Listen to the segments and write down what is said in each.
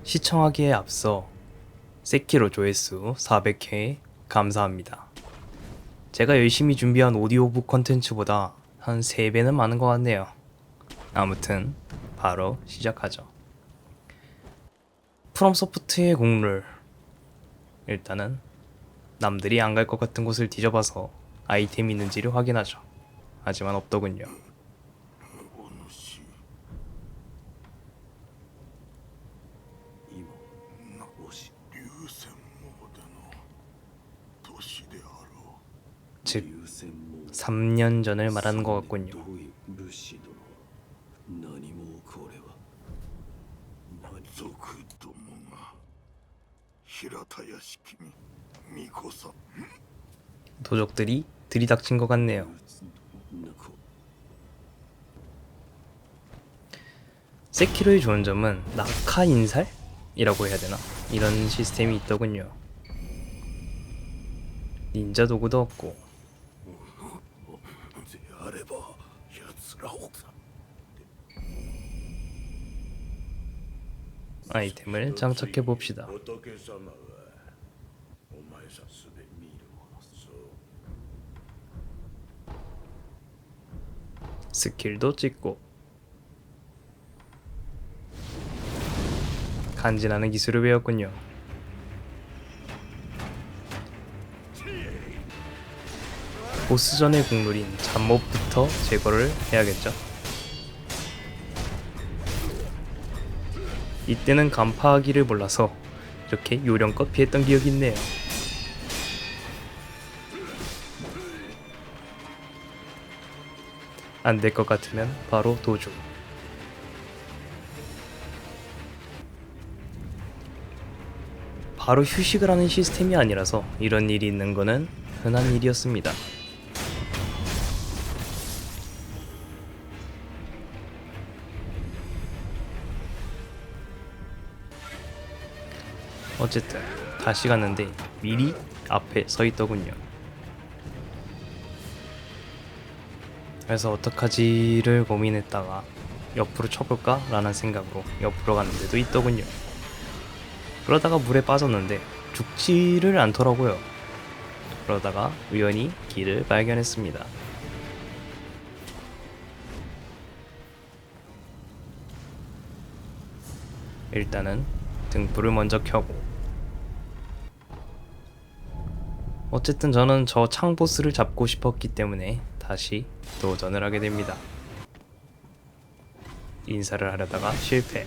시청하기에 앞서 세키로 조회수 400회 감사합니다. 제가 열심히 준비한 오디오북 컨텐츠보다 한 3배는 많은 것 같네요. 아무튼 바로 시작하죠. 프롬소프트의 국룰. 일단은 남들이 안 갈 것 같은 곳을 뒤져봐서 아이템이 있는지를 확인하죠. 하지만 없더군요. 今 즉 3년 전을 말하는 것 같군요. 族どもが平田屋敷に巫女さん 도적들이 들이닥친 것 같네요. 세키로의 좋은 점은 낙하 인살이라고 해야 되나? 이런 시스템이 있더군요. 닌자 도구도 없고 であれば奴らを 아이템을 장착해 봅시다. 仏様はお前さすで見るものそう 스킬도 찍고 간지나는 기술을 배웠군요. 보스전의 국룰인 잡몹부터 제거를 해야겠죠. 이때는 간파하기를 몰라서 이렇게 요령껏 피했던 기억이 있네요. 안 될 것 같으면 바로 도주. 바로 휴식을 하는 시스템이 아니라서 이런 일이 있는 거는 흔한 일이었습니다. 어쨌든 다시 갔는데 미리 앞에 서 있더군요. 그래서 어떡하지를 고민했다가 옆으로 쳐볼까? 라는 생각으로 옆으로 갔는데도 있더군요. 그러다가 물에 빠졌는데 죽지를 않더라고요. 그러다가 우연히 길을 발견했습니다. 일단은 등불을 먼저 켜고, 어쨌든 저는 저 창보스를 잡고 싶었기 때문에 다시 도전을 하게 됩니다. 인사를 하려다가 실패.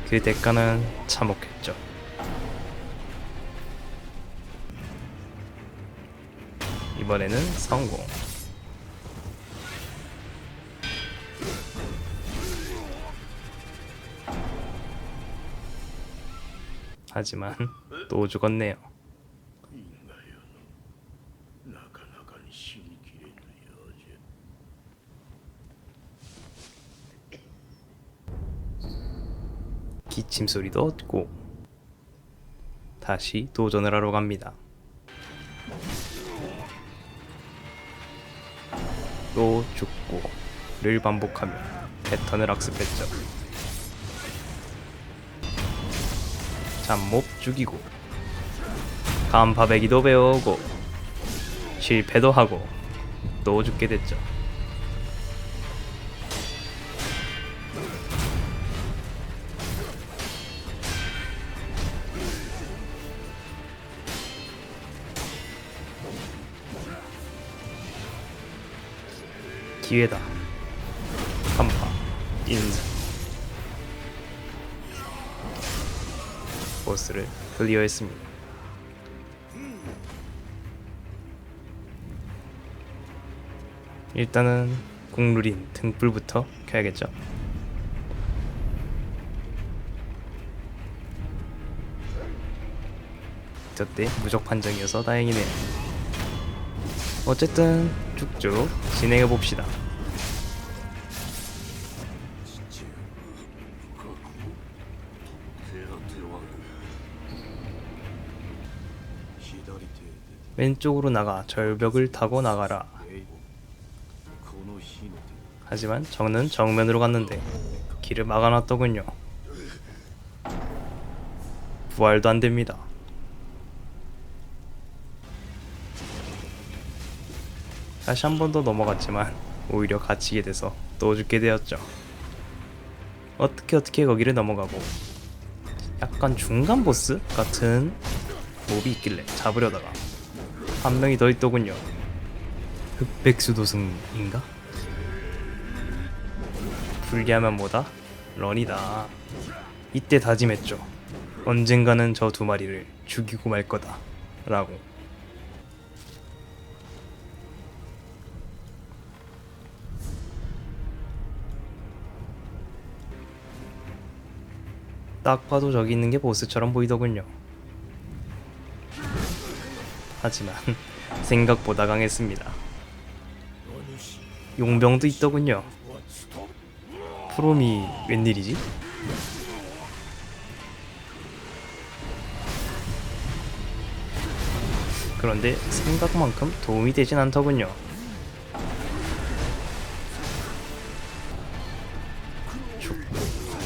그 대가는 참혹했죠. 이번에는 성공. 하지만 또 죽었네요. いいんだよなかなかに死にきれぬようじゃ 기침 소리도 없고 다시 도전을 하러 갑니다. 또 죽고를 반복하며 패턴을 학습했죠. 잡몹 죽이고 간파배기도 배워오고 실패도 하고 또 죽게 됐죠. 기회다. 간파 인사. 보스를 클리어했습니다. 일단은 국룰인 등불부터 켜야겠죠. 저때 무적 판정이어서 다행이네요. 어쨌든 쭉쭉 진행해봅시다. 左手で 왼쪽으로 나가 절벽을 타고 나가라. この火の手 하지만 저는 정면으로 갔는데 길을 막아놨더군요. 부활도 안 됩니다. 다시 한 번 더 넘어갔지만 오히려 갇히게 돼서 또 죽게 되었죠. 어떻게 거기를 넘어가고 약간 중간 보스 같은 몹이 있길래 잡으려다가 한 명이 더 있더군요. 흑백수도승인가? 불리하면 뭐다? 런이다. 이때 다짐했죠. 언젠가는 저 두 마리를 죽이고 말 거다 라고. 딱 봐도 저기 있는 게 보스처럼 보이더군요. 하지만 생각보다 강했습니다. 용병도 있더군요. 프롬이 웬일이지? 그런데 생각만큼 도움이 되진 않더군요. 죽고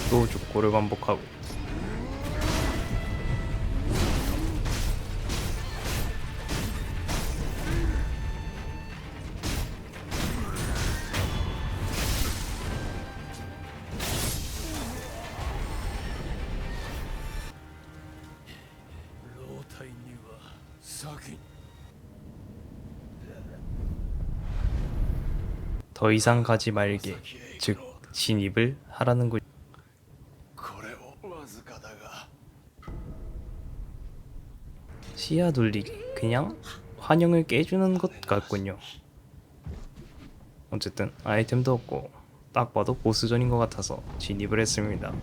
또 죽고를 반복하고. 더 이상 가지 말게, 즉 진입을 하라는 군. これをわずかだが 시야 돌리기, 그냥 환영을 깨주는 것 같군요. 어쨌든 아이템도 없고 딱 봐도 보스전인 것 같아서 진입을 했습니다.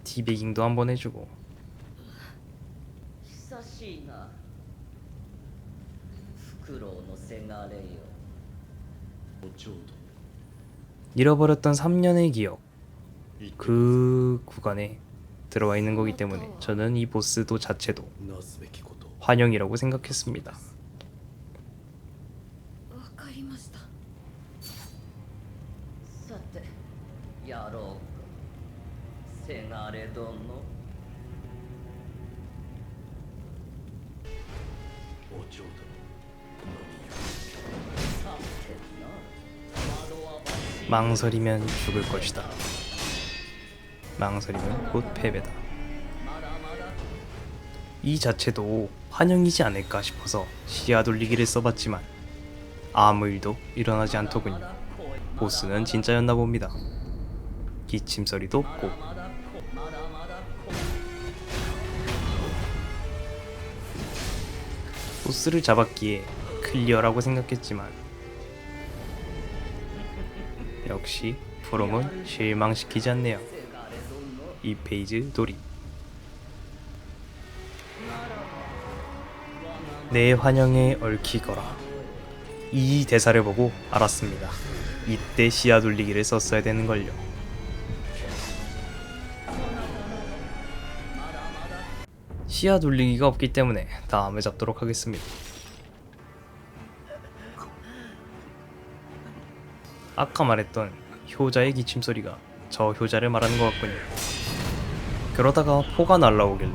디베깅도 한번 해주고. 久しいなフクロウのせがれよ 잃어버렸던 3년의 기억, 그 구간에 들어와 있는 거기 때문에 저는 이 보스도 자체도 환영이라고 생각했습니다. さてやろうかせがれ殿さてな惑わばしい 망설이면 죽을 것이다. 망설이면 곧 패배다. まだまだ 이 자체도 환영이지 않을까 싶어서 시야 돌리기를 써봤지만 아무 일도 일어나지 않더군요. 보스는 진짜였나 봅니다. 기침소리도 없고. まだまだ 보스를 잡았기에 클리어라고 생각했지만 역시 프롬은 실망시키지 않네요. 이 페이지 돌이. 내 환영에 얽히거라. 이 대사를 보고 알았습니다. 이때 시야 돌리기를 썼어야 되는걸요. 시야 돌리기가 없기 때문에 다음에 잡도록 하겠습니다. 아까 말했던 효자의 기침소리가 저 효자를 말하는 것 같군요. 그러다가 포가 날라오길래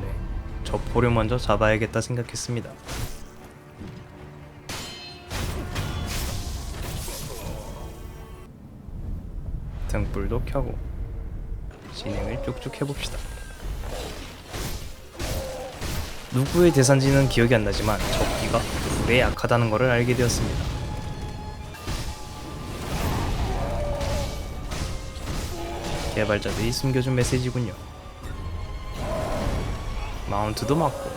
저 포를 먼저 잡아야겠다 생각했습니다. 등불도 켜고 진행을 쭉쭉 해봅시다. 누구의 대사인지는 기억이 안 나지만 적기가 불에 약하다는 것을 알게 되었습니다. 개발자들이 숨겨준 메시지군요. 마운트도 맞고.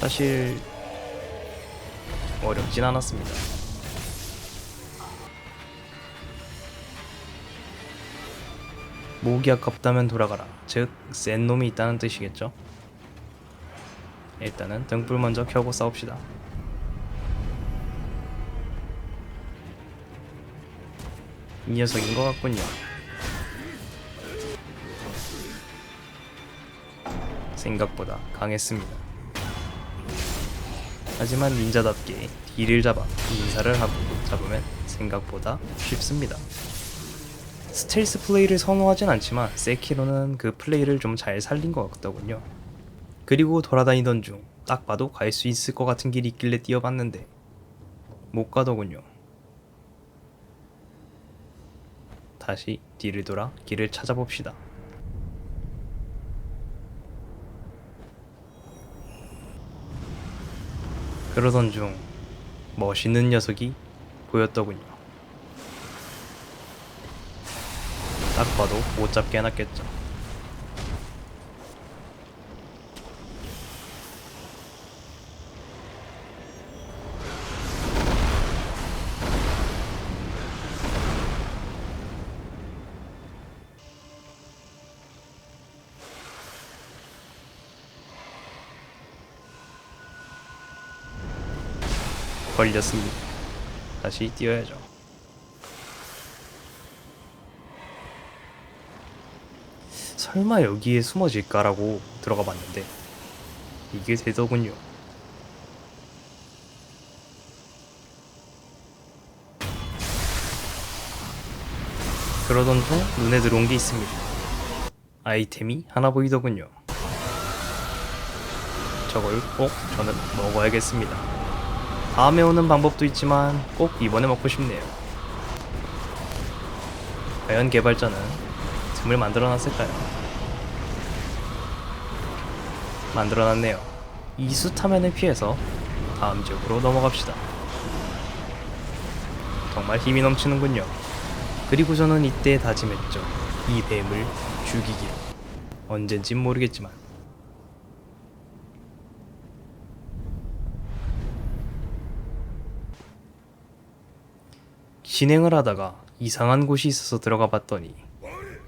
사실 어렵진 않았습니다. 목이 아깝다면 돌아가라. 즉, 센 놈이 있다는 뜻이겠죠? 일단은 등불 먼저 켜고 싸웁시다. 이 녀석인 것 같군요. 생각보다 강했습니다. 하지만 닌자답게 딜을 잡아 인사를 하고 잡으면 생각보다 쉽습니다. 스텔스 플레이를 선호하진 않지만 세키로는 그 플레이를 좀 잘 살린 것 같더군요. 그리고 돌아다니던 중 딱 봐도 갈 수 있을 것 같은 길이 있길래 뛰어봤는데 못 가더군요. 다시 뒤를 돌아 길을 찾아봅시다. 그러던 중 멋있는 녀석이 보였더군요. 딱 봐도 못 잡게 해놨겠죠. 걸렸습니다. 다시 뛰어야죠. 설마 여기에 숨어질까라고 들어가 봤는데 이게 되더군요. 그러던 중 눈에 들어온 게 있습니다. 아이템이 하나 보이더군요. 저걸 꼭 저는 먹어야겠습니다. 다음에 오는 방법도 있지만 꼭 이번에 먹고 싶네요. 과연 개발자는 틈을 만들어놨을까요? 만들어놨네요. 이수타면을 피해서 다음 지역으로 넘어갑시다. 정말 힘이 넘치는군요. 그리고 저는 이때 다짐했죠. 이 뱀을 죽이기로. 언젠진 모르겠지만 진행을 하다가 이상한 곳이 있어서 들어가 봤더니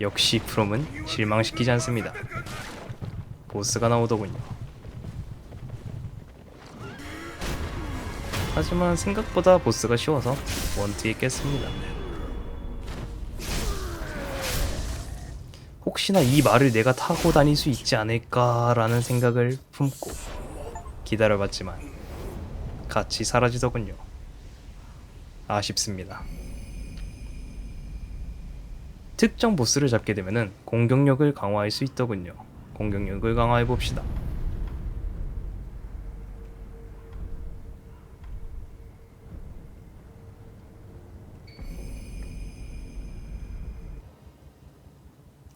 역시 프롬은 실망시키지 않습니다. 보스가 나오더군요. 하지만 생각보다 보스가 쉬워서 원투에 깼습니다. 혹시나 이 말을 내가 타고 다닐 수 있지 않을까라는 생각을 품고 기다려봤지만 같이 사라지더군요. 아쉽습니다. 특정 보스를 잡게 되면은 공격력을 강화할 수 있더군요. 공격력을 강화해 봅시다.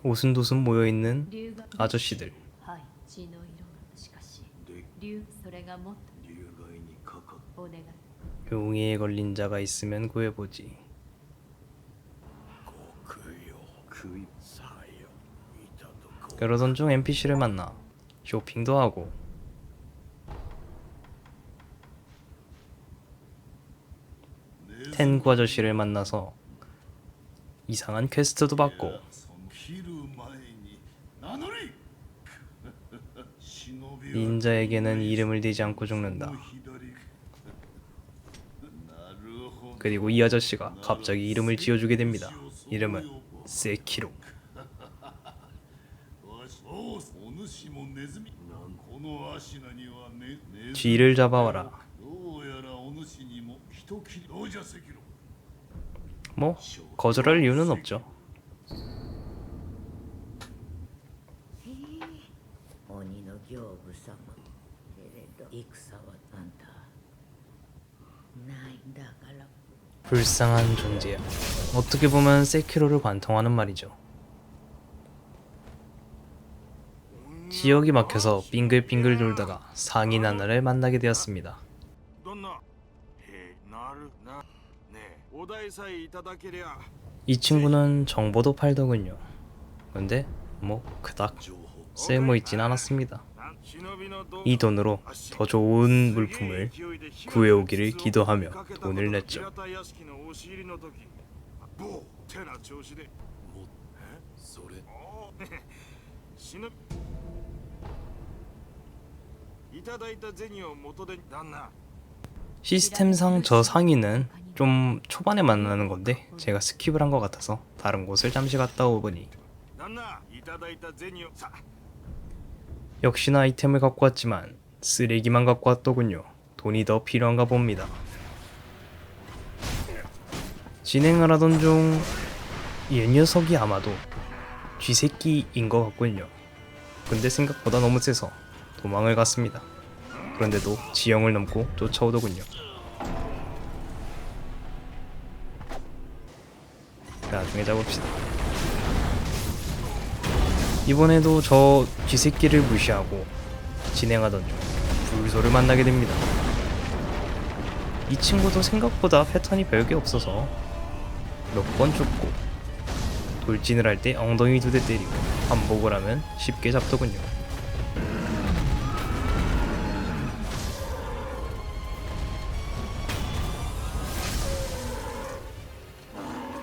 오순도순 모여있는 아저씨들. はい血の色がしかし竜それがもっと流害にかかっお願い 용의에 걸린 자가 있으면 구해보지. 極よ食いさよいたとこ 그러던 중 NPC를 만나 쇼핑도 하고 텐구 아저씨를 만나서 이상한 퀘스트도 받고 切る前に名乗り忍びは 닌자에게는 이름을 대지 않고 죽는다. 左なるほど 그리고 이 아저씨가 갑자기 이름을 지어주게 됩니다. 이름은 세키로. お主もネズミこの足名にはねネズミ 쥐를 잡아와라. どうやらお主にも人斬りどうじゃ関ろ 뭐 거절할 이유는 없죠. 鬼の行部様けれど戦はあんたないんだから 불쌍한 존재야. 어떻게 보면 세키로를 관통하는 말이죠. 지역이 막혀서 빙글빙글 돌다가 상인 하나를 만나게 되었습니다. どんなへなるなねえお題さえいただけりゃ 이 친구는 정보도 팔더군요. 근데 뭐 그닥 쓸모있진 않았습니다. 이 돈으로 더 좋은 물품을 구해오기를 기도하며 돈을 냈죠. 某てな調子でもそれ忍びいただいた銭を元で旦那 시스템상 저 상인은 좀 초반에 만나는 건데 제가 스킵을 한 것 같아서 다른 곳을 잠시 갔다 오보니 旦那いただいた銭をさ 역시나 아이템을 갖고 왔지만 쓰레기만 갖고 왔더군요. 돈이 더 필요한가 봅니다. 진행을 하던 중 이 녀석이 아마도 쥐새끼인 것 같군요. 근데 생각보다 너무 세서 도망을 갔습니다. 그런데도 지형을 넘고 쫓아오더군요. 나중에 잡읍시다. 이번에도 저 쥐새끼를 무시하고 진행하던 중 불소를 만나게 됩니다. 이 친구도 생각보다 패턴이 별게 없어서 몇 번 죽고 돌진을 할 때 엉덩이 2대 때리고 반복을 하면 쉽게 잡더군요.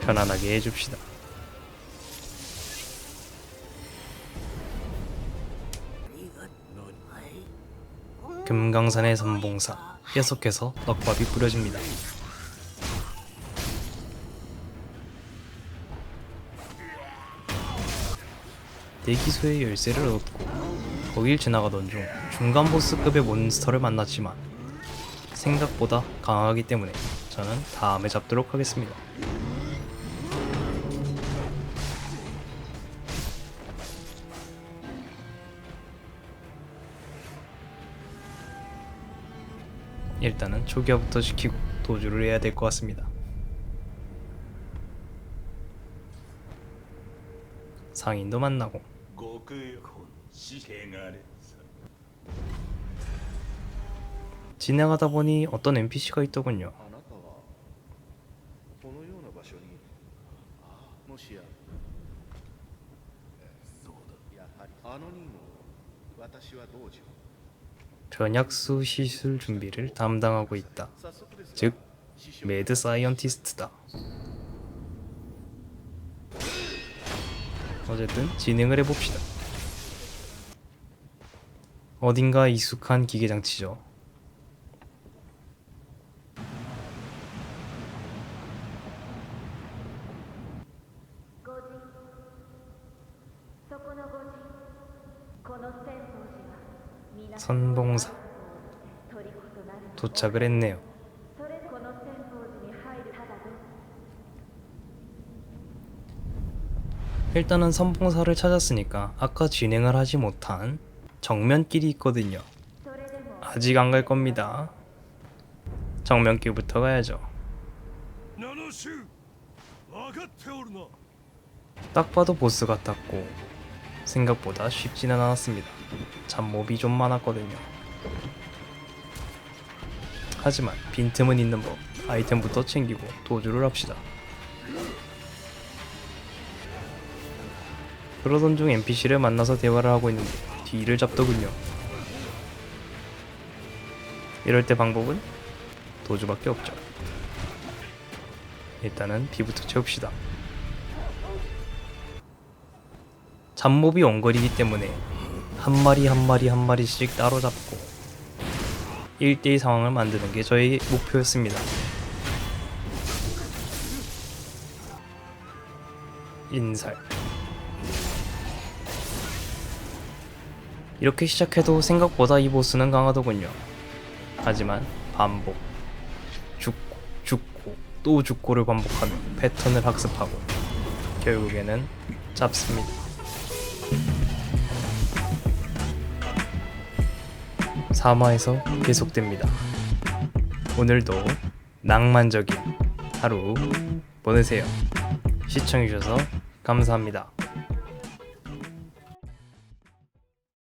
편안하게 해줍시다. 금강산의 선봉사 계속해서 떡밥이 뿌려집니다. 대기소의 열쇠를 얻고 거길 지나가던 중 중간 보스급의 몬스터를 만났지만 생각보다 강하기 때문에 저는 다음에 잡도록 하겠습니다. 일단은 초기화부터 시키고 도주를 해야 될 것 같습니다. 상인도 만나고 ご空死刑があれ 진행하다 보니 어떤 NPC가 있더군요. あなたはこのような場所にもしややはりあの任務を私は道場 변약수 시술 준비를 담당하고 있다. 早速ですが 즉 師匠 매드 사이언티스트다. 어쨌든 진행을 해봅시다. 어딘가 익숙한 기계장치죠. 선봉사 도착을 했네요. 일단은 선봉사를 찾았으니까 아까 진행을 하지 못한 정면길이 있거든요. 아직 안 갈 겁니다. 정면길부터 가야죠. ナノシュ分かっておるな 딱 봐도 보스 같았고 생각보다 쉽지는 않았습니다. 잡몹이 좀 많았거든요. 하지만 빈틈은 있는 법 아이템부터 챙기고 도주를 합시다. 그러던 중 NPC를 만나서 대화를 하고 있는데 뒤를 잡더군요. 이럴 때 방법은 도주밖에 없죠. 일단은 피부터 채웁시다. 잡몹이 원거리이기 때문에 한 마리씩 따로 잡고 1대1 상황을 만드는 게 저의 목표였습니다. 인살. 이렇게 시작해도 생각보다 이 보스는 강하더군요. 하지만 반복, 죽고 또 죽고를 반복하며 패턴을 학습하고 결국에는 잡습니다. 사마에서 계속됩니다. 오늘도 낭만적인 하루 보내세요. 시청해주셔서 감사합니다.